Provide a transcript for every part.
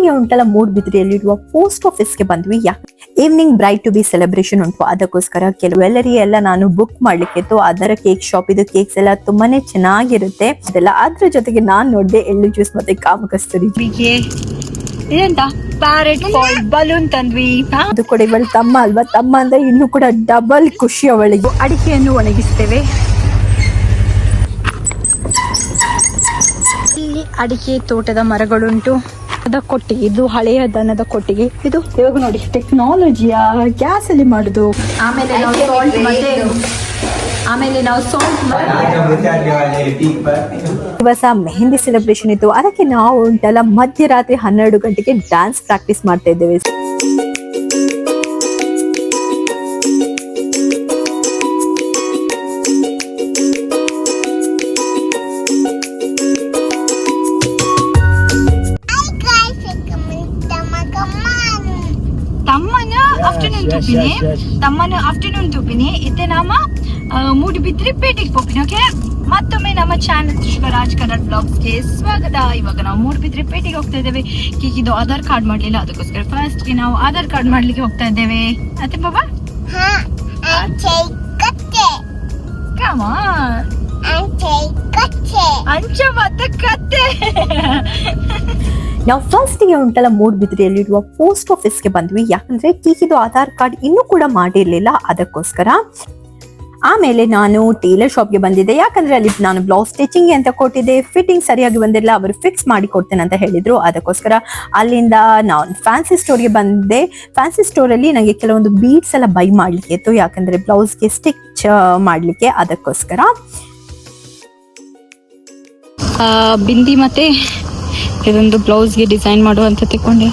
ಗೆ ಉಂಟಲ್ಲ ಮೂಡ್ಬಿದ್ರಿಯಲ್ಲಿರುವ ಪೋಸ್ಟ್ ಆಫೀಸ್ಗೆ ಬಂದ್ವಿ. Evening bright to be celebration ಉಂಟು, ಅದಕ್ಕೋಸ್ಕರ ಜ್ಯುವೆಲ್ಲರಿ ಎಲ್ಲ ನಾನು ಬುಕ್ ಮಾಡ್ಲಿಕ್ಕೆ ಇತ್ತು. ಅದರ ಕೇಕ್ ಶಾಪ್ ಇದು, ಕೇಕ್ಸ್ ಎಲ್ಲ ತುಂಬಾನೇ ಚೆನ್ನಾಗಿರುತ್ತೆ ಅದೆಲ್ಲ. ಅದ್ರ ಜೊತೆಗೆ ನಾನ್ ನೋಡಿದೆ ಎಳ್ಳು ಜ್ಯೂಸ್ ಮತ್ತೆ ಕಾಮಕಸ್ತೂರಿ ಪ್ಯಾರೆಟ್ ಬಲೂನ್ ತಂದ್ವಿ. ಅದು ಕೂಡ ಇವಳ ತಮ್ಮ ಅಲ್ವಾ, ತಮ್ಮ ಅಂದ್ರೆ ಇನ್ನು ಕೂಡ ಡಬಲ್ ಖುಷಿ ಅವಳಿಗೆ. ಅಡಿಕೆಯನ್ನು ಒಣಗಿಸ್ತೇವೆ. ಇಲ್ಲಿ ಅಡಿಕೆ ತೋಟದ ಮರಗಳುಂಟು. ಅದ ಕೊಟ್ಟಿಗೆ, ಇದು ಹಳೆಯ ದನದ ಕೊಟ್ಟಿಗೆ. ಇದು ಇವಾಗ ನೋಡಿ ಟೆಕ್ನಾಲಜಿಯ ಗ್ಯಾಸ್ ಅಲ್ಲಿ ಮಾಡುದು. ಆಮೇಲೆ ನಾವು ಸಾಲ್ಟ್ ದಿವಸ ಮೆಹಂದಿ ಸೆಲೆಬ್ರೇಷನ್ ಇತ್ತು. ಅದಕ್ಕೆ ನಾವು ಉಂಟಲ್ಲ ಮಧ್ಯರಾತ್ರಿ 12 ಗಂಟೆಗೆ ಡ್ಯಾನ್ಸ್ ಪ್ರಾಕ್ಟೀಸ್ ಮಾಡ್ತಾ ಇದ್ದೇವೆ. ತಮ್ಮನ ಆಫ್ಟರ್ನೂನ್ ತೂಪಿನಿ ಇತ್ತೆ ನಮ್ಮ ಮೂಡುಬಿದ್ರೆ ಪೇಟೆಗೆ ಹೋಗ್ತೀನಿ. ಓಕೆ, ಮತ್ತೊಮ್ಮೆ ನಮ್ಮ ಚಾನಲ್ ಶಿವರಾಜ್ ಕನ್ನಡ ಬ್ಲಾಗ್ಸ್ಗೆ ಸ್ವಾಗತ. ಇವಾಗ ನಾವು ಮೂಡುಬಿದ್ರೆ ಪೇಟೆಗೆ ಹೋಗ್ತಾ ಇದ್ದೇವೆ. ಇದು ಆಧಾರ್ ಕಾರ್ಡ್ ಮಾಡ್ಲಿಲ್ಲ, ಅದಕ್ಕೋಸ್ಕರ ಫಸ್ಟ್ ನಾವು ಆಧಾರ್ ಕಾರ್ಡ್ ಮಾಡ್ಲಿಕ್ಕೆ ಹೋಗ್ತಾ ಇದ್ದೇವೆ. ಅತ್ತೆ ಬಾಬಾ ಅಂಚ ಮತ್ತೆ ಕತ್ತೆ. ನಾವು ಫಸ್ಟ್ ಗೆ ಉಂಟಲ್ಲ ಮೂಡ್ಬಿದ್ರಿಯಲ್ಲಿರುವ ಪೋಸ್ಟ್ ಆಫೀಸ್ಗೆ ಬಂದ್ವಿ. ಯಾಕಂದ್ರೆ ಕೀಕಿದು ಆಧಾರ್ ಕಾರ್ಡ್ ಇನ್ನೂ ಕೂಡ ಮಾಡಿರ್ಲಿಲ್ಲ, ಅದಕ್ಕೋಸ್ಕರ. ಆಮೇಲೆ ನಾನು ಟೇಲರ್ ಶಾಪ್ಗೆ ಬಂದಿದ್ದೆ. ಯಾಕಂದ್ರೆ ಅಲ್ಲಿ ನಾನು ಬ್ಲೌಸ್ ಸ್ಟಿಚಿಂಗ್ ಅಂತ ಕೊಟ್ಟಿದ್ದೆ, ಫಿಟ್ಟಿಂಗ್ ಸರಿಯಾಗಿ ಬಂದಿರಲಿಲ್ಲ, ಅವರು ಫಿಕ್ಸ್ ಮಾಡಿ ಕೊಡ್ತೇನೆ ಅಂತ ಹೇಳಿದ್ರು. ಅದಕ್ಕೋಸ್ಕರ ಅಲ್ಲಿಂದ ನಾನು ಫ್ಯಾನ್ಸಿ ಸ್ಟೋರ್ಗೆ ಬಂದೆ. ಫ್ಯಾನ್ಸಿ ಸ್ಟೋರ್ ಅಲ್ಲಿ ನನಗೆ ಕೆಲವೊಂದು ಬೀಡ್ಸ್ ಎಲ್ಲ ಬೈ ಮಾಡ್ಲಿಕ್ಕೆ ಇತ್ತು, ಯಾಕಂದ್ರೆ ಬ್ಲೌಸ್ಗೆ ಸ್ಟಿಚ್ ಮಾಡ್ಲಿಕ್ಕೆ. ಅದಕ್ಕೋಸ್ಕರ ಬಿಂದಿ ಮತ್ತೆ ಇದೊಂದು ಬ್ಲೌಸ್ಗೆ ಡಿಸೈನ್ ಮಾಡುವಂತ ತಗೊಂಡೆ.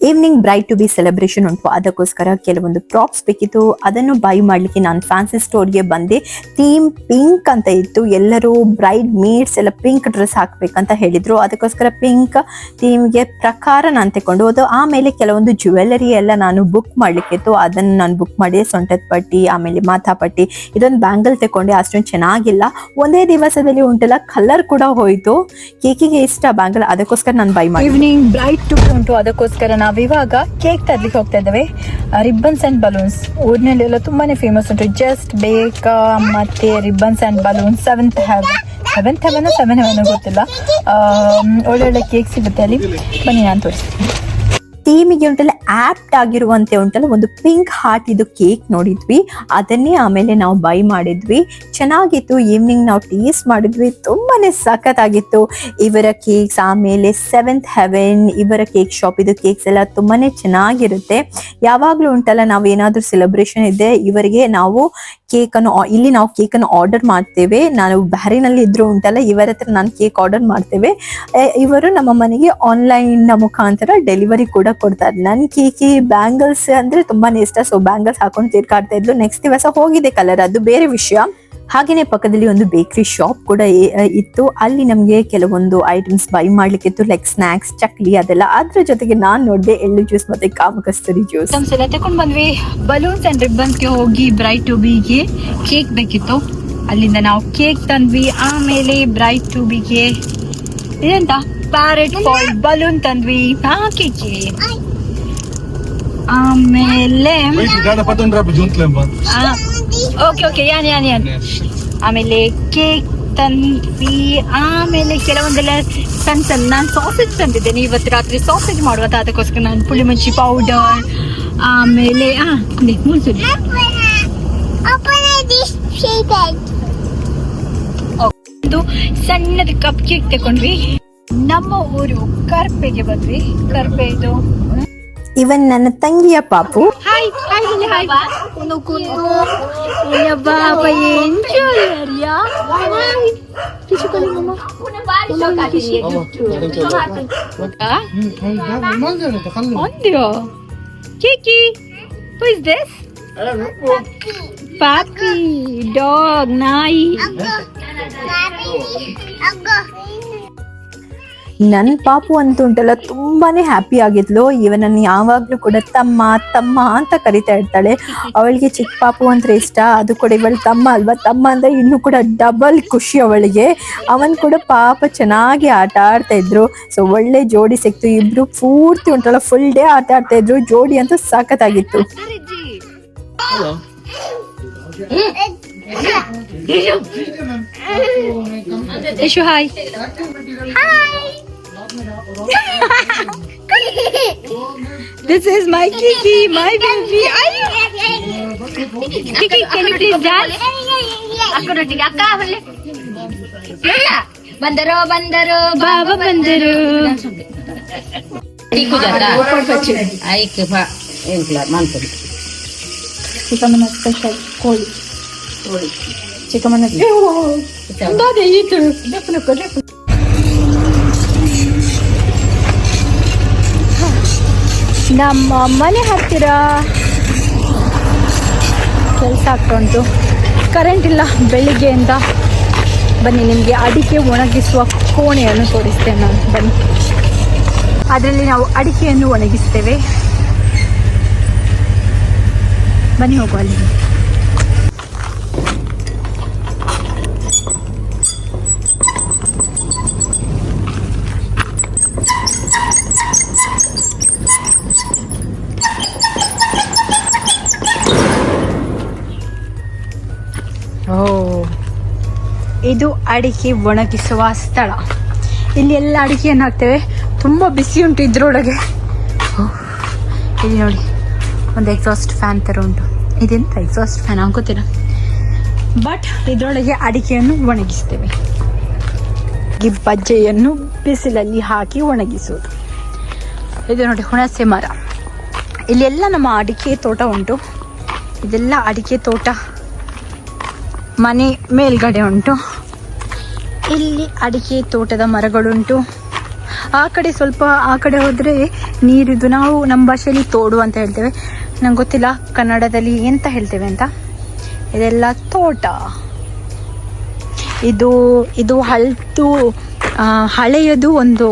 Evening bright to be celebration ಉಂಟು, ಅದಕ್ಕೋಸ್ಕರ ಕೆಲವೊಂದು ಪ್ರಾಪ್ಸ್ ಬೇಕಿತ್ತು. ಅದನ್ನು ಬೈ ಮಾಡ್ಲಿಕ್ಕೆ ನಾನು ಫ್ಯಾನ್ಸಿ ಸ್ಟೋರ್ಗೆ ಬಂದೆ. ಥೀಮ್ ಪಿಂಕ್ ಅಂತ ಇತ್ತು, ಎಲ್ಲರೂ ಬ್ರೈಡ್ ಮೇಡ್ಸ್ ಎಲ್ಲ ಪಿಂಕ್ ಡ್ರೆಸ್ ಹಾಕ್ಬೇಕಂತ ಹೇಳಿದ್ರು. ಅದಕ್ಕೋಸ್ಕರ ಪಿಂಕ್ ಥೀಮ್ಗೆ ಪ್ರಕಾರ ನಾನು ತಗೊಂಡು ಹೋದು. ಆಮೇಲೆ ಕೆಲವೊಂದು ಜ್ಯುವೆಲ್ಲರಿ ಎಲ್ಲ ನಾನು ಬುಕ್ ಮಾಡ್ಲಿಕ್ಕೆ ಇತ್ತು, ಅದನ್ನು ನಾನು ಬುಕ್ ಮಾಡಿ. ಸೊಂಟದ ಪಟ್ಟಿ, ಆಮೇಲೆ ಮಾಥಾ ಪಟ್ಟಿ, ಇದೊಂದು ಬ್ಯಾಂಗಲ್ ತಗೊಂಡೆ. ಅಷ್ಟೊಂದು ಚೆನ್ನಾಗಿಲ್ಲ, ಒಂದೇ ದಿವಸದಲ್ಲಿ ಉಂಟಲ್ಲ ಕಲರ್ ಕೂಡ ಹೋಯ್ತು. ಕೇಕಿಗೆ ಇಷ್ಟ ಬ್ಯಾಂಗಲ್, ಅದಕ್ಕೋಸ್ಕರ ನಾನು ಬೈ ಮಾಡಿ. ಈವ್ನಿಂಗ್ ಬ್ರೈಟ್ ಟು ಉಂಟು, ಅದಕ್ಕೋಸ್ಕರ ನಾವಿವಾಗ ಕೇಕ್ ತರ್ಲಿಕ್ಕೆ ಹೋಗ್ತಾ ಇದ್ದೇವೆ. ರಿಬ್ಬನ್ಸ್ ಅಂಡ್ ಬಲೂನ್ಸ್ ಊರಿನಲ್ಲೆಲ್ಲ ತುಂಬಾನೇ ಫೇಮಸ್ ಉಂಟು. ಜಸ್ಟ್ ಬೇಕ್ ಮತ್ತೆ ribbons and balloons. Seventh heaven ಗೊತ್ತಿಲ್ಲ, ಒಳ್ಳೊಳ್ಳೆ ಕೇಕ್ ಸಿಗುತ್ತೆ ಅಲ್ಲಿ. ಬನ್ನಿ ನಾನು ತೋರಿಸ್ತೀನಿ. ಥೀಮಿಗೆ ಉಂಟಲ್ಲ ಆಪ್ಟ್ ಆಗಿರುವಂತೆ ಉಂಟಲ್ಲ ಒಂದು ಪಿಂಕ್ ಹಾರ್ಟ್ ಇದು ಕೇಕ್ ನೋಡಿದ್ವಿ, ಅದನ್ನೇ ಆಮೇಲೆ ನಾವು ಬೈ ಮಾಡಿದ್ವಿ. ಚೆನ್ನಾಗಿತ್ತು. ಈವ್ನಿಂಗ್ ನಾವು ಟೇಸ್ಟ್ ಮಾಡಿದ್ವಿ, ತುಂಬಾನೇ ಸಖತ್ತಾಗಿತ್ತು ಇವರ ಕೇಕ್ಸ್. ಆಮೇಲೆ ಸೆವೆಂತ್ ಹೆವೆನ್ ಇವರ ಕೇಕ್ ಶಾಪ್ ಇದು, ಕೇಕ್ಸ್ ಎಲ್ಲ ತುಂಬಾನೇ ಚೆನ್ನಾಗಿರುತ್ತೆ. ಯಾವಾಗ್ಲೂ ಉಂಟಲ್ಲ ನಾವು ಏನಾದ್ರೂ ಸೆಲೆಬ್ರೇಷನ್ ಇದೆ ಇವರಿಗೆ ನಾವು ಇಲ್ಲಿ ನಾವು ಕೇಕ್ ಅನ್ನು ಆರ್ಡರ್ ಮಾಡ್ತೇವೆ. ನಾನು ಬ್ಯಾರಿನಲ್ಲಿ ಇದ್ರು ಉಂಟಲ್ಲ ಇವರ ಹತ್ರ ನಾನು ಕೇಕ್ ಆರ್ಡರ್ ಮಾಡ್ತೇವೆ. ಇವರು ನಮ್ಮ ಮನೆಗೆ ಆನ್ಲೈನ್ ಮುಖಾಂತರ ಡೆಲಿವರಿ ಕೂಡ ಕೊಡ್ತಾರೆ. ನನ್ ಕೇಕಿ ಬ್ಯಾಂಗಲ್ಸ್ ಅಂದ್ರೆ ತುಂಬಾನೇ ಇಷ್ಟ, ಸೊ ಬ್ಯಾಂಗಲ್ಸ್ ಹಾಕೊಂಡು ತಿರ್ಗಾಡ್ತಾ ಇದ್ಲು. ನೆಕ್ಸ್ಟ್ ದಿವಸ ಹೋಗಿದೆ ಕಲರ್, ಅದು ಬೇರೆ ವಿಷಯ. ಹಾಗೇನೆ ಪಕ್ಕದಲ್ಲಿ ಒಂದು ಬೇಕರಿ ಶಾಪ್ ಕೂಡ ಇತ್ತು, ಅಲ್ಲಿ ನಮ್ಗೆ ಕೆಲವೊಂದು ಐಟಮ್ಸ್ ಬೈ ಮಾಡ್ಲಿಕ್ಕೆ ಇತ್ತು, ಲೈಕ್ ಸ್ನಾಕ್ಸ್, ಚಕ್ಲಿ ಅದೆಲ್ಲ. ಅದ್ರ ಜೊತೆಗೆ ನಾನ್ ನೋಡಿದೆ ಎಳ್ಳು ಜ್ಯೂಸ್ ಮತ್ತೆ ಕಾಮಕಸ್ತೂರಿ ಜ್ಯೂಸ್ ಎಲ್ಲ ತಕೊಂಡ್ ಬಂದ್ವಿ. ಬಲೂನ್ಸ್ ಅಂಡ್ ರಿಬ್ಬನ್ಸ್ಗೆ ಹೋಗಿ ಬ್ರೈಟ್ ಟು ಬಿಗೆ ಕೇಕ್ ಬೇಕಿತ್ತು, ಅಲ್ಲಿಂದ ನಾವು ಕೇಕ್ ತಂದ್ವಿ. ಆಮೇಲೆ ಬ್ರೈಟ್ ಟು ಬಿಗೆ ಇದಂತ ಪ್ಯಾರೆಟ್ ಬಲೂನ್ ತಂದ್ವಿ ಹಾಕಿಕ್ಕೆ. ಆಮೇಲೆ ಓಕೆ ಯಾನ್ ಆಮೇಲೆ ಕೇಕ್ ತಂದ್ವಿ. ಆಮೇಲೆ ಕೆಲವೊಂದೆಲ್ಲ ಸಣ್ಣ ನಾನು ಸಾಸೇಜ್ ತಂದಿದ್ದೇನೆ ಇವತ್ತು ರಾತ್ರಿ ಸಾಸೇಜ್ ಮಾಡುವಂತ, ಅದಕ್ಕೋಸ್ಕರ ನಾನು ಪುಳಿ ಮೆಣಸಿ ಪೌಡರ್, ಆಮೇಲೆ ಸಣ್ಣದ ಕಪ್ ಕೇಕ್ ತಕೊಂಡ್ವಿ. ನಮ್ಮ ಊರು ಕರ್ಪೆಗೆ ಬಂದ್ವಿ. ಕರ್ಪೆದು ಇವನ್ ನನ್ನ ತಂಗಿಯ ಪಾಪು. Hi Kiki, who is this? Papi, dog, ನಾಯಿ. ನನ್ನ ಪಾಪು ಅಂತೂ ಉಂಟಲ್ಲ ತುಂಬಾನೇ ಹ್ಯಾಪಿ ಆಗಿದ್ಲು. ಇವನ್ ನಾನು ಯಾವಾಗ್ಲೂ ಕೂಡ ತಮ್ಮ ತಮ್ಮ ಅಂತ ಕರಿತಾ ಇರ್ತಾಳೆ. ಅವಳಿಗೆ ಚಿಕ್ಕ ಪಾಪು ಅಂದ್ರೆ ಇಷ್ಟ, ಅದು ಕೂಡ ಇವಳು ತಮ್ಮ ಅಲ್ವಾ, ತಮ್ಮ ಅಂದ್ರೆ ಇನ್ನೂ ಕೂಡ ಡಬಲ್ ಖುಷಿ ಅವಳಿಗೆ. ಅವನ್ ಕೂಡ ಪಾಪ ಚೆನ್ನಾಗಿ ಆಟ ಆಡ್ತಾ ಇದ್ರು. ಸೊ ಒಳ್ಳೆ ಜೋಡಿ ಸಿಕ್ತು, ಇಬ್ರು ಪೂರ್ತಿ ಉಂಟಲ್ಲ ಫುಲ್ ಡೇ ಆಟ ಆಡ್ತಾ ಇದ್ರು. ಜೋಡಿ ಅಂತೂ ಸಖತ್ತಾಗಿತ್ತು. Ishu, hi. This is my Kiki, my baby. Kiki, can you please dance? ಬಂದರು ಬಂದರು Baba Bandaru. ಆಯ್ಕೆ ಬಾ ಏನ್ಲ ಮಾಡ್ತೀನಿ Chikamana special ಕೋಳಿ. ಚಿಕ್ಕಮ್ಮನ ನಮ್ಮ ಮನೆ ಹತ್ತಿರ ಕೆಲಸ ಆಗ್ತಾ ಉಂಟು. ಕರೆಂಟ್ ಇಲ್ಲ ಬೆಳಿಗ್ಗೆಯಿಂದ. ಬನ್ನಿ ನಿಮಗೆ ಅಡಿಕೆ ಒಣಗಿಸುವ ಕೋಣೆಯನ್ನು ತೋರಿಸ್ತೇನೆ ನಾನು. ಬನ್ನಿ, ಅದರಲ್ಲಿ ನಾವು ಅಡಿಕೆಯನ್ನು ಒಣಗಿಸ್ತೇವೆ. ಬನ್ನಿ ಹೋಗುವ ಅಲ್ಲಿ. ಇದು ಅಡಿಕೆ ಒಣಗಿಸುವ ಸ್ಥಳ. ಇಲ್ಲಿ ಎಲ್ಲ ಅಡಿಕೆಯನ್ನು ಹಾಕ್ತೇವೆ. ತುಂಬ ಬಿಸಿ ಉಂಟು ಇದ್ರೊಳಗೆ. ಇಲ್ಲಿ ನೋಡಿ, ಒಂದು ಎಕ್ಸಾಸ್ಟ್ ಫ್ಯಾನ್ ಥರ ಉಂಟು. ಇದೆಂತ ಎಕ್ಸಾಸ್ಟ್ ಫ್ಯಾನ್ ಹಾಕೋತೀರ, ಬಟ್ ಇದರೊಳಗೆ ಅಡಿಕೆಯನ್ನು ಒಣಗಿಸ್ತೇವೆ. ಈ ಬಜ್ಜೆಯನ್ನು ಬಿಸಿಲಲ್ಲಿ ಹಾಕಿ ಒಣಗಿಸುವುದು. ಇದು ನೋಡಿ ಹುಣಸೆ ಮರ. ಇಲ್ಲೆಲ್ಲ ನಮ್ಮ ಅಡಿಕೆ ತೋಟ ಉಂಟು. ಇದೆಲ್ಲ ಅಡಿಕೆ ತೋಟ. ಮನೆ ಮೇಲ್ಗಡೆ ಉಂಟು. ಇಲ್ಲಿ ಅಡಿಕೆ ತೋಟದ ಮರಗಳುಂಟು. ಆ ಕಡೆ ಸ್ವಲ್ಪ ಆ ಕಡೆ ಹೋದರೆ ನೀರಿದು. ನಾವು ನಮ್ಮ ಭಾಷೆಯಲ್ಲಿ ತೋಡು ಅಂತ ಹೇಳ್ತೇವೆ. ನಂಗೆ ಗೊತ್ತಿಲ್ಲ ಕನ್ನಡದಲ್ಲಿ ಎಂತ ಹೇಳ್ತೇವೆ ಅಂತ. ಇದೆಲ್ಲ ತೋಟ. ಇದು ಹಳೆಯದು ಒಂದು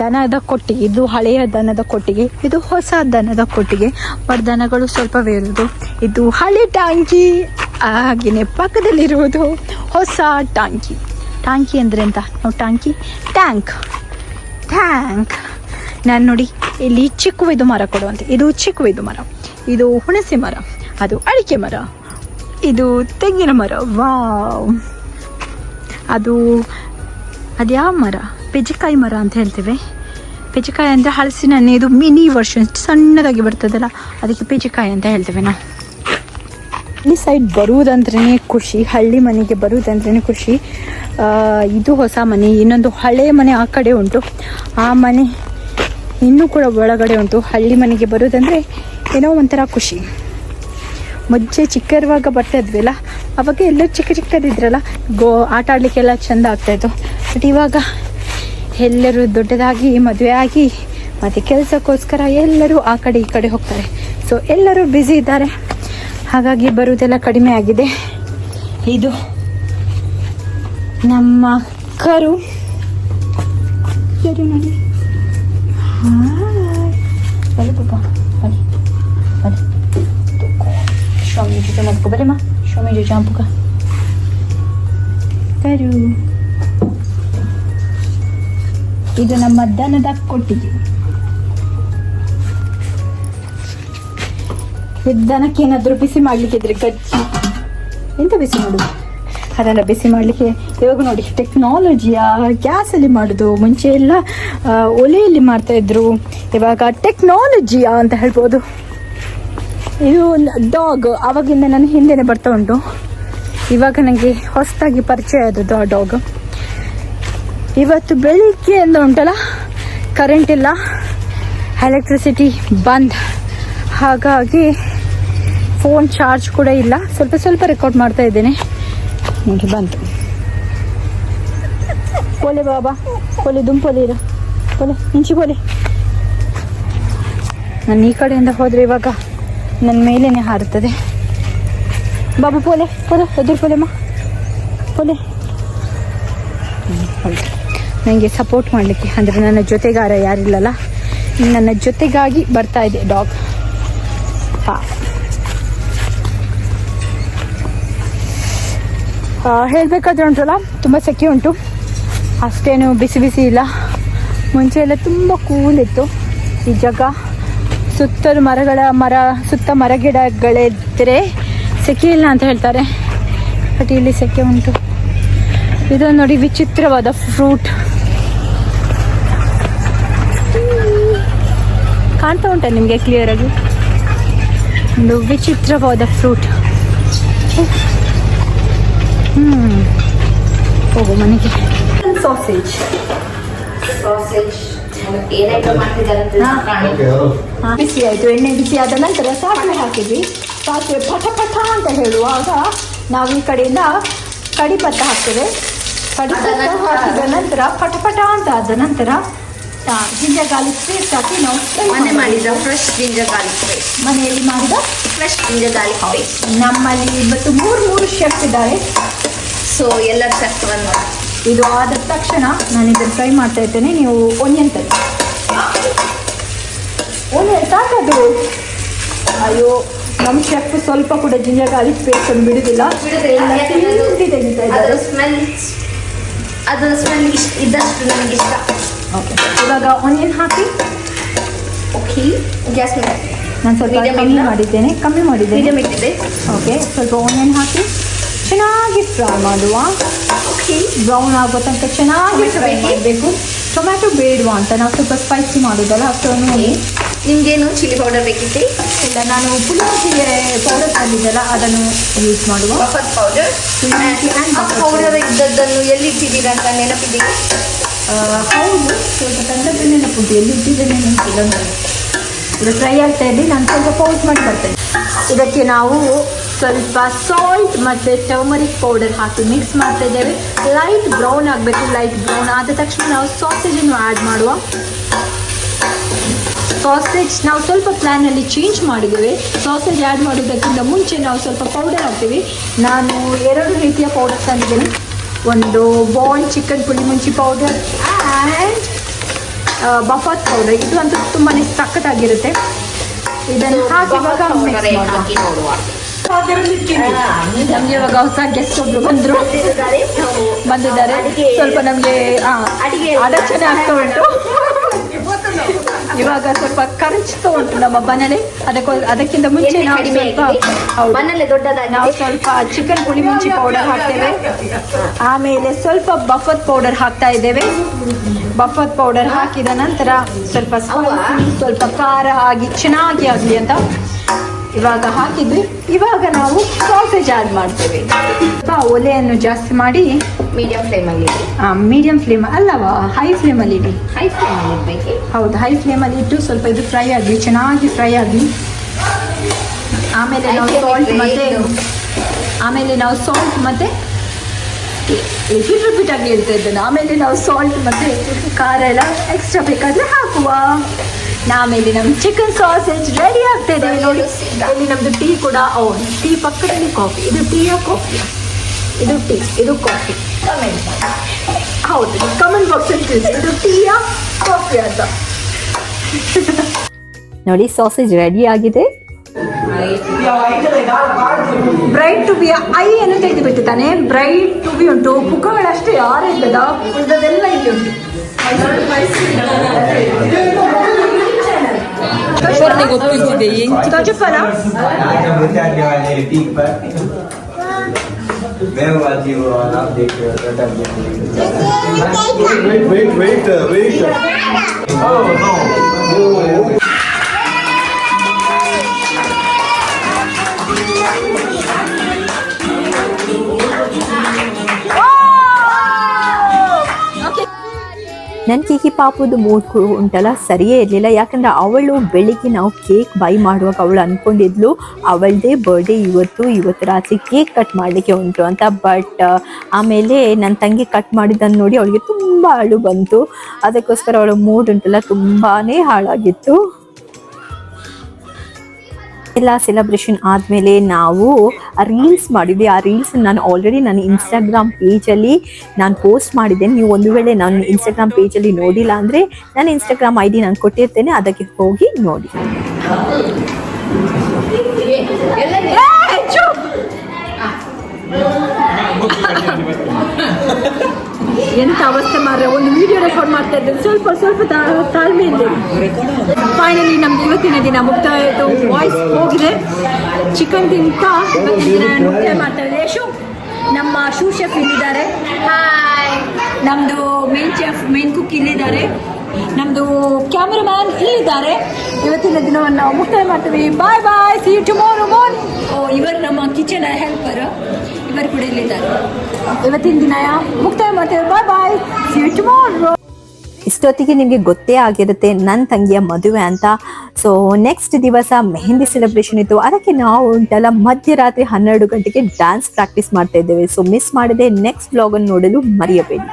ದನದ ಕೊಟ್ಟಿಗೆ. ಇದು ಹಳೆಯ ದನದ ಕೊಟ್ಟಿಗೆ, ಇದು ಹೊಸ ದನದ ಕೊಟ್ಟಿಗೆ. ಬಟ್ ದನಗಳು ಸ್ವಲ್ಪ ಬೇರುದು. ಇದು ಹಳೆ ಟ್ಯಾಂಕಿ. ಹಾಗೆಯೇ ಪಕ್ಕದಲ್ಲಿರುವುದು ಹೊಸ ಟ್ಯಾಂಕಿ. ಟ್ಯಾಂಕಿ ಅಂದರೆ ಎಂತ? ನಾವು ಟ್ಯಾಂಕ್. ನಾನು ನೋಡಿ ಇಲ್ಲಿ ಚಿಕ್ಕುವಿದು ಮರ ಕೊಡುವಂತೆ. ಇದು ಚಿಕ್ಕುವಿದು ಮರ, ಇದು ಹುಣಸೆ ಮರ, ಅದು ಅಡಿಕೆ ಮರ, ಇದು ತೆಂಗಿನ ಮರ. ವಾವ್! ಅದ್ಯಾವ ಮರ? ಪೆಜ್ಜಿಕಾಯಿ ಮರ ಅಂತ ಹೇಳ್ತೇವೆ. ಪೆಜ್ಜಿಕಾಯಿ ಅಂದರೆ ಹಲಸಿನ ಹಣ್ಣು. ಇದು ಮಿನಿ ವರ್ಷನ್, ಸಣ್ಣದಾಗಿ ಬರ್ತದಲ್ಲ, ಅದಕ್ಕೆ ಪೆಜ್ಜಿಕಾಯಿ ಅಂತ ಹೇಳ್ತೇವೆ ನಾವು. ಈ ಸೈಡ್ ಬರುವುದಂದ್ರೇ ಖುಷಿ. ಹಳ್ಳಿ ಮನೆಗೆ ಬರುವುದಂದ್ರೇ ಖುಷಿ. ಇದು ಹೊಸ ಮನೆ. ಇನ್ನೊಂದು ಹಳೆಯ ಮನೆ ಆ ಕಡೆ ಉಂಟು. ಆ ಮನೆ ಇನ್ನೂ ಕೂಡ ಒಳಗಡೆ ಉಂಟು. ಹಳ್ಳಿ ಮನೆಗೆ ಬರುವುದಂದರೆ ಏನೋ ಒಂಥರ ಖುಷಿ. ಮುಂಚೆ ಚಿಕ್ಕ ಇರುವಾಗ ಬರ್ತಾ ಇದ್ವಿಲ್ಲ, ಅವಾಗ ಎಲ್ಲರೂ ಚಿಕ್ಕದಿದ್ರಲ್ಲ, ಆಟ ಆಡಲಿಕ್ಕೆಲ್ಲ ಚೆಂದ ಆಗ್ತಾಯಿತ್ತು. ಬಟ್ ಇವಾಗ ಎಲ್ಲರೂ ದೊಡ್ಡದಾಗಿ ಮದುವೆ ಆಗಿ ಮತ್ತು ಕೆಲಸಕ್ಕೋಸ್ಕರ ಎಲ್ಲರೂ ಆ ಕಡೆ ಈ ಕಡೆ ಹೋಗ್ತಾರೆ. ಸೊ ಎಲ್ಲರೂ ಬ್ಯುಸಿ ಇದ್ದಾರೆ. ಹಾಗಾಗಿ ಬರುವುದೆಲ್ಲ ಕಡಿಮೆ ಆಗಿದೆ. ಇದು ನಮ್ಮ ಕರು ನೋಡಿ. ಬಲಿ ಪಾಪ, ಬಲಿ ಸ್ವಾಮಿ ಜೊತೆ ಮಾಡ್ಕೊ. ಬರೀಮ್ಮ ಸ್ವಾಮಿ ಜೊತೆ ಹಂಪುಕ ಕರು. ಇದು ನಮ್ಮ ದನದ ಕೊಟ್ಟಿಗೆ. ದನಕ್ಕೆ ಏನಾದರೂ ಬಿಸಿ ಮಾಡ್ಲಿಕ್ಕೆ ಇದ್ರೆ ಗಜ್ಜಿ ಎಂತ ಬಿಸಿ ಮಾಡೋದು, ಅದೆಲ್ಲ ಬಿಸಿ ಮಾಡಲಿಕ್ಕೆ ಇವಾಗ ನೋಡಿ ಟೆಕ್ನಾಲಜಿಯ ಗ್ಯಾಸಲ್ಲಿ ಮಾಡೋದು. ಮುಂಚೆ ಎಲ್ಲ ಒಲೆಯಲ್ಲಿ ಮಾಡ್ತಾಯಿದ್ರು, ಇವಾಗ ಟೆಕ್ನಾಲಜಿಯ ಅಂತ ಹೇಳ್ಬೋದು. ಇದು ಡಾಗ್ ಆವಾಗಿಂದ ನನ್ನ ಹಿಂದೆನೇ ಬರ್ತಾ ಉಂಟು. ಇವಾಗ ನನಗೆ ಹೊಸದಾಗಿ ಪರಿಚಯ ಆದದ್ದು ಆ ಡಾಗ್. ಇವತ್ತು ಬೆಳಿಗ್ಗೆಯಿಂದ ಉಂಟಲ್ಲ ಕರೆಂಟ್ ಇಲ್ಲ, ಎಲೆಕ್ಟ್ರಿಸಿಟಿ ಬಂದ್. ಹಾಗಾಗಿ ಫೋನ್ ಚಾರ್ಜ್ ಕೂಡ ಇಲ್ಲ. ಸ್ವಲ್ಪ ರೆಕಾರ್ಡ್ ಮಾಡ್ತಾ ಇದ್ದೇನೆ. ನೋಡಿ ಬಂತು. ಪೋಲೆ ಬಾಬಾ, ಪೋಲೆ ದುಂಪೋಲೆ ಇರ, ಪೋಲೆ ಇಂಚಿ ಪೋಲೆ. ನಾನು ಈ ಕಡೆಯಿಂದ ಹೋದರೆ ಇವಾಗ ನನ್ನ ಮೇಲೇನೆ ಹಾರುತ್ತದೆ. ಬಾಬಾ ಪೋಲೆ ಎದುರು ಪೋಲೆಮ್ಮ, ಪೋಲೆ. ನನಗೆ ಸಪೋರ್ಟ್ ಮಾಡಲಿಕ್ಕೆ. ಅಂದರೆ ನನ್ನ ಜೊತೆಗಾರ ಯಾರಿಲ್ಲಲ್ಲ, ನನ್ನ ಜೊತೆಗಾಗಿ ಬರ್ತಾ ಇದೆ ಡಾಗ್. ಹೇಳಬೇಕಾದ್ರೆ ಉಂಟಲ್ಲ, ತುಂಬ ಸೆಕೆ ಉಂಟು, ಅಷ್ಟೇನು ಬಿಸಿ ಬಿಸಿ ಇಲ್ಲ. ಮುಂಚೆ ಎಲ್ಲ ತುಂಬ ಕೂಲ್ ಇತ್ತು ಈ ಜಾಗ. ಸುತ್ತಲೂ ಸುತ್ತ ಮರಗಿಡಗಳಿದ್ದರೆ ಸೆಕೆ ಇಲ್ಲ ಅಂತ ಹೇಳ್ತಾರೆ, ಬಟ್ ಇಲ್ಲಿ ಸೆಕೆ ಉಂಟು. ಇದನ್ನು ನೋಡಿ, ವಿಚಿತ್ರವಾದ ಫ್ರೂಟ್ ಕಾಣ್ತಾ ಉಂಟಾ ನಿಮಗೆ ಕ್ಲಿಯರ್ ಆಗಿ? ಒಂದು ವಿಚಿತ್ರವಾದ ಫ್ರೂಟ್. ಹೋಗು ಮನೆಗೆ. ಸಾಸೇಜ್ ಬಿಸಿ ಆಯಿತು, ಎಣ್ಣೆ ಬಿಸಿ ಆದ ನಂತರ ಸಾಸಿವೆ ಹಾಕಿದ್ವಿ. ಸಾಸಿವೆ ಪಟ ಪಟ ಅಂತ ಹೇಳುವಾಗ ನಾವು ಈ ಕಡೆಯಿಂದ ಕಡಿಪತ್ತ ಹಾಕ್ತೇವೆ. ಕಡಿಪತ್ತ ಹಾಕಿದ ನಂತರ ಪಟ ಪಟ ಅಂತ ಆದ ನಂತರ ಜಿಂಜರ್ ಗಾರ್ಲಿಕ್ ಪೇಸ್ಟ್ ಹಾಕಿ ನಾವು ಮನೆ ಮಾಡಿದ ಫ್ರೆಶ್ ಜಿಂಜರ್ ಗಾರ್ಲಿಕ್ ಪೇಸ್ಟ್, ಮನೆಯಲ್ಲಿ ಮಾಡಿದ ಫ್ರೆಶ್ ಜಿಂಜರ್ ಗಾರ್ಲಿಕ್ ಪೇಸ್ಟ್. ನಮ್ಮಲ್ಲಿ ಇವತ್ತು ಮೂರು ಶೆಫ್ ಇದ್ದಾರೆ. ಸೊ ಎಲ್ಲರ ಶೆಫ್ವನ್ನು ಇದು ಆದ ತಕ್ಷಣ ನಾನು ಇದನ್ನು ಫ್ರೈ ಮಾಡ್ತಾ ಇದ್ದೇನೆ. ನೀವು ಒನಿಯನ್ ತರಿ, ಒನಿಯನ್ ಸಾಕದು. ಅಯ್ಯೋ, ನಮ್ಮ ಶೆಫ್ ಸ್ವಲ್ಪ ಕೂಡ ಜಿಂಜರ್ ಗಾರ್ಲಿಕ್ ಪೇಸ್ಟ್ ಅನ್ನು ಬಿಡುದಿಲ್ಲ. ಅದು ಸ್ಮೆಲ್ ಇದ್ದಷ್ಟು ನನಗೆ ಇಷ್ಟ. ಓಕೆ, ಇವಾಗ ಆನಿಯನ್ ಹಾಕಿ. ಓಕೆ, ಗ್ಯಾಸ್ ನಾನು ಸ್ವಲ್ಪ ಕಮ್ಮಿ ಮಾಡಿದ್ದೇನೆ. ಮೀಡಿಯಂ ಇಟ್ಟಿದೆ. ಓಕೆ, ಸ್ವಲ್ಪ ಆನಿಯನ್ ಹಾಕಿ ಚೆನ್ನಾಗಿ ಫ್ರೈ ಮಾಡುವ. ಓಕೆ, ಬ್ರೌನ್ ಆಗೋ ತನಕ ಚೆನ್ನಾಗಿ ಫ್ರೈ ಮಾಡಬೇಕು. ಟೊಮ್ಯಾಟೊ ಬೇಡವಾ ಅಂತ, ನಾವು ಸ್ವಲ್ಪ ಸ್ಪೈಸಿ ಮಾಡೋದಲ್ಲ, ಅಷ್ಟೊಂದು. ನಿಮಗೇನು ಚಿಲ್ಲಿ ಪೌಡರ್ ಬೇಕಿತ್ತು? ಇಲ್ಲ, ನಾನು ಪುಳಿಯೋಗರೆಗೆ ಪೌಡರ್ ತಂದಿದ್ದಲ್ಲ, ಅದನ್ನು ಯೂಸ್ ಮಾಡುವ. Buffer powder. ಪೌಡರ್ ಇದ್ದದ್ದನ್ನು ಎಲ್ಲಿಟ್ಟಿದ್ದೀರಾ ಅಂತ ನೆನಪಿದೆ? ಹೌದು, ಸ್ವಲ್ಪ ತಂದದ್ದು ನೆನಪುಂಟು, ಎಲ್ಲಿಟ್ಟಿದ್ದೇನೆ ನೆನಪಿಲ್ಲ. ಇದು ಫ್ರೈ ಆಗ್ತಾ ಇದ್ದೆ, ನಾನು ಸ್ವಲ್ಪ ಪೌಸ್ ಮಾಡಿ ಬರ್ತೇನೆ. ಇದಕ್ಕೆ ನಾವು ಸ್ವಲ್ಪ ಸಾಲ್ಟ್ ಮತ್ತು ಟರ್ಮರಿಕ್ ಪೌಡರ್ ಹಾಕಿ ಮಿಕ್ಸ್ ಮಾಡ್ತಾ ಇದ್ದೇವೆ. ಲೈಟ್ ಬ್ರೌನ್ ಆಗಬೇಕು. ಲೈಟ್ ಬ್ರೌನ್ ಆದ ತಕ್ಷಣ ನಾವು ಸಾಸೇಜನ್ನು ಆ್ಯಡ್ ಮಾಡುವ. ಸಾಸೇಜ್ ನಾವು ಸ್ವಲ್ಪ ಪ್ಲ್ಯಾನಲ್ಲಿ ಚೇಂಜ್ ಮಾಡಿದ್ದೇವೆ. ಸಾಸೇಜ್ ಆ್ಯಡ್ ಮಾಡೋದಕ್ಕಿಂತ ಮುಂಚೆ ನಾವು ಸ್ವಲ್ಪ ಪೌಡರ್ ಹಾಕ್ತೀವಿ. ನಾನು 2 ರೀತಿಯ ಪೌಡರ್ ತಂದಿದ್ದೇನೆ. ಒಂದು ಬಾಯ್ಲ್ ಚಿಕನ್ ಪುಳಿ ಮುಂಚಿ ಪೌಡರ್ ಆ್ಯಂಡ್ ಬಫಾತ್ ಪೌಡರ್. ಇದು ಅಂತೂ ತುಂಬಾ ಸಖತ್ತಾಗಿರುತ್ತೆ. ಇದನ್ನು ಹಾಕಿ ನೋಡುವ. ನಮಗೆ ಇವಾಗ ಹೊಸ ಗೆಸ್ಟ್ ಒಬ್ರು ಬಂದಿದ್ದಾರೆ. ಸ್ವಲ್ಪ ನಮಗೆ ಅಡಚಣೆ ಆಗ್ತಾ ಉಂಟು. ಇವಾಗ ಸ್ವಲ್ಪ ಖರ್ಚು ಉಂಟು ನಮ್ಮ ಮನೇಲಿ. ಅದಕ್ಕಿಂತ ಮುಂಚೆ ನಾವು ಸ್ವಲ್ಪ ಚಿಕನ್ ಪುಳಿ ಮುಂಚಿ ಪೌಡರ್ ಹಾಕ್ತೇವೆ. ಆಮೇಲೆ ಸ್ವಲ್ಪ ಬಫತ್ ಪೌಡರ್ ಹಾಕ್ತಾ ಇದ್ದೇವೆ. ಬಫತ್ ಪೌಡರ್ ಹಾಕಿದ ನಂತರ ಸ್ವಲ್ಪ ಖಾರ ಆಗಿ ಚೆನ್ನಾಗಿ ಆಗಲಿ ಅಂತ ಇವಾಗ ಹಾಕಿದ್ವಿ. ಇವಾಗ ನಾವು ಸಾಸೇಜ್ ಆಡ್ ಮಾಡ್ತೇವೆ. ಒಲೆಯನ್ನು ಜಾಸ್ತಿ ಮಾಡಿ ಮೀಡಿಯಂ ಫ್ಲೇಮಲ್ಲಿ. ಮೀಡಿಯಂ ಫ್ಲೇಮ್ ಅಲ್ಲವಾ, ಹೈ ಫ್ಲೇಮಲ್ಲಿ ಇಡಿ. ಹೈ ಫ್ಲೇಮಲ್ಲಿ ಇಡಬೇಕು. ಹೌದು, ಹೈ ಫ್ಲೇಮಲ್ಲಿ ಇಟ್ಟು ಸ್ವಲ್ಪ ಇದು ಫ್ರೈ ಆಗಲಿ, ಚೆನ್ನಾಗಿ ಫ್ರೈ ಆಗಲಿ. ಆಮೇಲೆ ನಾವು ಸಾಲ್ಟ್ ಮತ್ತೆ ರಿಪೀಟ್ ಆಗಿ ಹೇಳ್ತಾ ಇದ್ದೇನೆ. ಆಮೇಲೆ ನಾವು ಸಾಲ್ಟ್ ಮತ್ತೆ ಖಾರ ಎಲ್ಲ ಎಕ್ಸ್ಟ್ರಾ ಬೇಕಾದರೆ ಹಾಕುವ. ಆಮೇಲೆ ನಮ್ಮ ಚಿಕನ್ ಸಾಸೇಜ್ ರೆಡಿ ಆಗ್ತಾ ಇದೆ ನೋಡಿ. ಇಲ್ಲಿ ನಮ್ದು ಟೀ ಕೂಡ ಟೀ ಪಕ್ಕದಲ್ಲಿ ಕಾಫಿ. ಇದು ಟೀಯಾ ಕಾಫಿಯಾ? ಇದು ಟೀ, ಇದು ಕಾಫಿ. ಹೌದು, ಕಮೆಂಟ್ ಬಾಕ್ಸಲ್ಲಿ ತಿಳಿಸಿ ಇದು ಟೀಯಾ ಕಾಫಿ ಅಂತ. ನೋಡಿ, ಸಾಸೇಜ್ ರೆಡಿ ಆಗಿದೆ. ಬ್ರೈಡ್ ಟು ಬಿ ಐ ಅನ್ನು ತೆಗೆದು ಬಿಟ್ಟಿದ್ದಾನೆ. ಬ್ರೈಡ್ ಟು ಬಿ ಉಂಟು, ಪುಕ್ಕಗಳಷ್ಟೇ ಯಾರು ಇಲ್ಲದ, ಉಳಿದದೆಲ್ಲ ಇಲ್ಲಿ ಉಂಟು. ನನ್ನ ಕೇಕಿ ಪಾಪುದು ಮೂಡ್ ಉಂಟಲ್ಲ ಸರಿಯೇ ಇರಲಿಲ್ಲ. ಯಾಕಂದರೆ ಅವಳು ಬೆಳಿಗ್ಗೆ ನಾವು ಕೇಕ್ ಬೈ ಮಾಡುವಾಗ ಅವಳು ಅಂದ್ಕೊಂಡಿದ್ಲು ಅವಳದೇ ಬರ್ಡೇ ಇವತ್ತು ರಾತ್ರಿ ಕೇಕ್ ಕಟ್ ಮಾಡಲಿಕ್ಕೆ ಉಂಟು ಅಂತ. ಬಟ್ ಆಮೇಲೆ ನನ್ನ ತಂಗಿ ಕಟ್ ಮಾಡಿದ್ದನ್ನು ನೋಡಿ ಅವಳಿಗೆ ತುಂಬ ಅಳು ಬಂತು. ಅದಕ್ಕೋಸ್ಕರ ಅವಳ ಮೂಡ್ ಉಂಟಲ್ಲ ತುಂಬಾ ಹಾಳಾಗಿತ್ತು. ಇಷ್ಟೆಲ್ಲ ಸೆಲೆಬ್ರೇಷನ್ ಆದಮೇಲೆ ನಾವು ರೀಲ್ಸ್ ಮಾಡಿದ್ವಿ. ಆ ರೀಲ್ಸ್ ನಾನು ಆಲ್ರೆಡಿ ನನ್ನ ಇನ್ಸ್ಟಾಗ್ರಾಮ್ ಪೇಜಲ್ಲಿ ನಾನು ಪೋಸ್ಟ್ ಮಾಡಿದ್ದೇನೆ. ನೀವು ಒಂದು ವೇಳೆ ನಾನು ಇನ್ಸ್ಟಾಗ್ರಾಮ್ ಪೇಜಲ್ಲಿ ನೋಡಿಲ್ಲ ಅಂದರೆ ನನ್ನ ಇನ್ಸ್ಟಾಗ್ರಾಮ್ ID ನಾನು ಕೊಟ್ಟಿರ್ತೇನೆ, ಅದಕ್ಕೆ ಹೋಗಿ ನೋಡಿ. ಎಂತ ಅವಸ್ಥೆ ಮಾರ್ರೆ, ಒಂದು ವಿಡಿಯೋ ರೆಕಾರ್ಡ್ ಮಾಡ್ತಾ ಇದ್ದೇನೆ, ಸ್ವಲ್ಪ ತಾಳ್ಮೆಯಿಂದ. ಫೈನಲಿ ನಮ್ದು ಇವತ್ತಿನ ದಿನ ಮುಕ್ತಾಯ ಆಯಿತು. ವಾಯ್ಸ್ ಹೋಗಿದೆ. ಚಿಕನ್ ತಿಂತ ಇವತ್ತಿನ ದಿನ ಮುಕ್ತಾಯ ಮಾಡ್ತಾ ಇದ್ದೆ. ನಮ್ಮ ಶೂ ಶೆಫ್ ಇಲ್ಲಿದ್ದಾರೆ, ನಮ್ದು ಮೇನ್ ಕುಕ್ ಇಲ್ಲಿದ್ದಾರೆ, ನಮ್ದು ಕ್ಯಾಮರಾಮ್ಯಾನ್ ಇಲ್ಲಿದ್ದಾರೆ. ಇವತ್ತಿನ ದಿನವನ್ನು ನಾವು ಮುಕ್ತಾಯ ಮಾಡ್ತೀವಿ. ಬಾಯ್ ಬಾಯ್, ಸಿ ಯು ಟುಮಾರೋ ಮಾರ್ನಿಂಗ್. ಇವರು ನಮ್ಮ ಕಿಚನ್ ಹೆಲ್ಪರ್, ಇವರು ಕೂಡ ಇಲ್ಲಿದ್ದಾರೆ. ಇವತ್ತಿನ ದಿನ ಮುಕ್ತಾಯ ಮಾಡ್ತೇವೆ. ಬಾಯ್ ಬಾಯ್, ಸಿ ಯು ಟುಮಾರೋ. ಇಷ್ಟೊತ್ತಿಗೆ ನಿಮಗೆ ಗೊತ್ತೇ ಆಗಿರುತ್ತೆ ನನ್ನ ತಂಗಿಯ ಮದುವೆ ಅಂತ. ಸೊ ನೆಕ್ಸ್ಟ್ ದಿವಸ ಮೆಹಂದಿ ಸೆಲೆಬ್ರೇಷನ್ ಇತ್ತು. ಅದಕ್ಕೆ ನಾವು ಉಂಟಲ್ಲ ಮಧ್ಯರಾತ್ರಿ 12 ಗಂಟೆಗೆ ಡ್ಯಾನ್ಸ್ ಪ್ರಾಕ್ಟೀಸ್ ಮಾಡ್ತಾ ಇದ್ದೇವೆ. ಸೊ ಮಿಸ್ ಮಾಡದೆ ನೆಕ್ಸ್ಟ್ ವ್ಲಾಗ್ ಅನ್ನು ನೋಡಲು ಮರೆಯಬೇಡಿ.